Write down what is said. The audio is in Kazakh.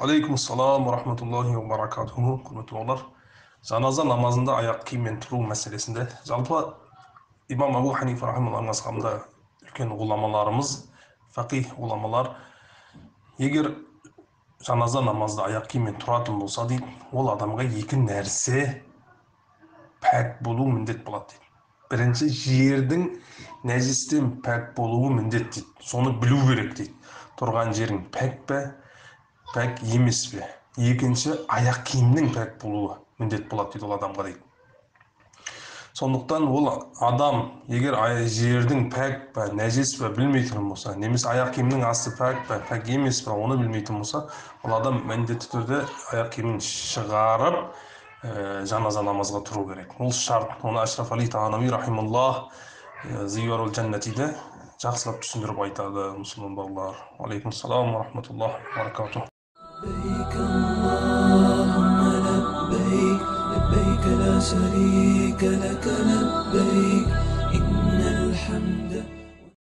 Алейкумассалам ва рахматуллахи ва баракатуху. Құрметті олар. Жаназа намазында аяқ киіммен тұру мәселесінде жалпы имам Абу Ханифа рахималлаху мазхабында үлкен ғұламаларымыз, фақих ғұламалар, егер жаназа намазда аяқ киіммен тұратын болса дейді, ол адамға екі нәрсе пәк болу міндет болады дейді. Бірінші, жердің нәжістен пәк болуы міндет дейді. Соны білу керек дейді. Тұрған жерің пәк пе, пәк емес пе. Екінші, аяқ киімнің пәк болуы міндет болады дейді ол адамға дейді. Сондықтан ол адам егер жердің пәк пе, нәжіс пе білмейтін болса, немесе аяқ киімнің асты пәк пе, пәк емес пе, оны білмейтін болса, ол адам міндетті түрде аяқ киімін шығарып жаназа намазға тұру керек. Ол шарт. Оны Ашраф Али Танави рахималлах Зиярул Джаннатиде жақсылап түсіндіріп айтады мұсылман бауырлар. Алейкумассалам ва рахматуллахи ва баракатуху. لبيك اللهم لبيك لبيك لا شريك لك لبيك إن الحمد